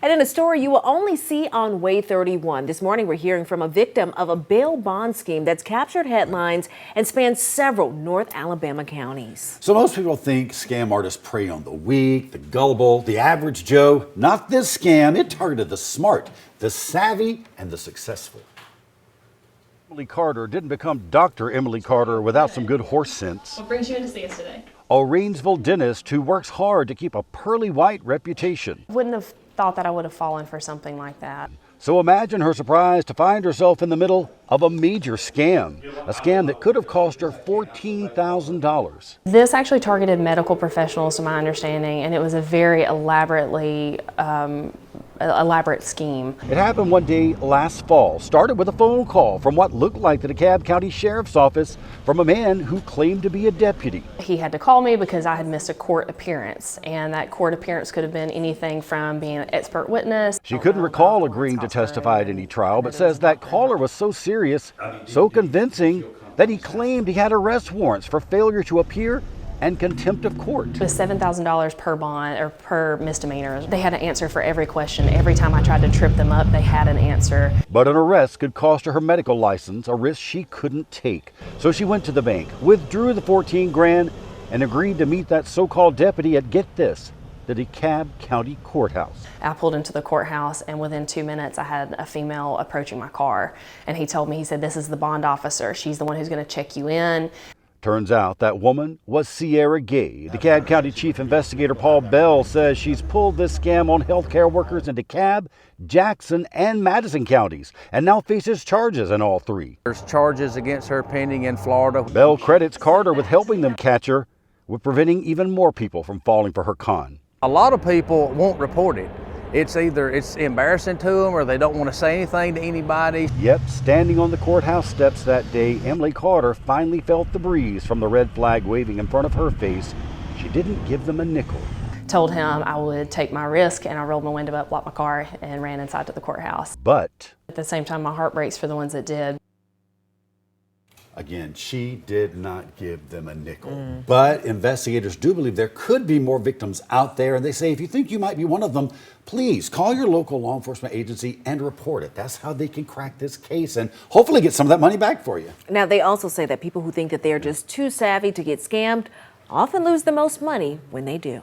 And in a story you will only see on Way 31. This morning we're hearing from a victim of a bail bond scheme that's captured headlines and spans several North Alabama counties. So most people think scam artists prey on the weak, the gullible, the average Joe. Not this scam. It targeted the smart, the savvy, and the successful. Emily Carter didn't become Dr. Emily Carter without some good horse sense. What brings you in to see us today? A Rainsville dentist who works hard to keep a pearly white reputation. Wouldn't have thought that I would have fallen for something like that. So imagine her surprise to find herself in the middle of a major scam, a scam that could have cost her $14,000. This actually targeted medical professionals, to my understanding, and it was a very elaborate scheme. It happened one day last fall, started with a phone call from what looked like the DeKalb County Sheriff's Office from a man who claimed to be a deputy. He had to call me because I had missed a court appearance, and that court appearance could have been anything from being an expert witness. She couldn't recall agreeing to testify at any trial, but says that caller was so serious, so convincing, that he claimed he had arrest warrants for failure to appear and contempt of court. It was $7,000 per bond or per misdemeanor. They had an answer for every question. Every time I tried to trip them up, they had an answer. But an arrest could cost her medical license, a risk she couldn't take. So she went to the bank, withdrew the $14 grand, and agreed to meet that so-called deputy at, get this, the DeKalb County Courthouse. I pulled into the courthouse, and within 2 minutes I had a female approaching my car, and he told me, he said, "This is the bond officer. She's the one who's going to check you in." Turns out that woman was Sierra Gay. DeKalb County Chief Investigator Paul Bell says she's pulled this scam on healthcare workers in DeKalb, Jackson, and Madison counties, and now faces charges in all three. There's charges against her pending in Florida. Bell credits Carter with helping them catch her, with preventing even more people from falling for her con. A lot of people won't report it. It's either it's embarrassing to them or they don't want to say anything to anybody. Yet, standing on the courthouse steps that day, Emily Carter finally felt the breeze from the red flag waving in front of her face. She didn't give them a nickel. Told him I would take my risk, and I rolled my window up, locked my car, and ran inside to the courthouse. But at the same time, my heart breaks for the ones that did. Again, she did not give them a nickel. But investigators do believe there could be more victims out there. And they say, if you think you might be one of them, please call your local law enforcement agency and report it. That's how they can crack this case and hopefully get some of that money back for you. Now, they also say that people who think that they're just too savvy to get scammed often lose the most money when they do.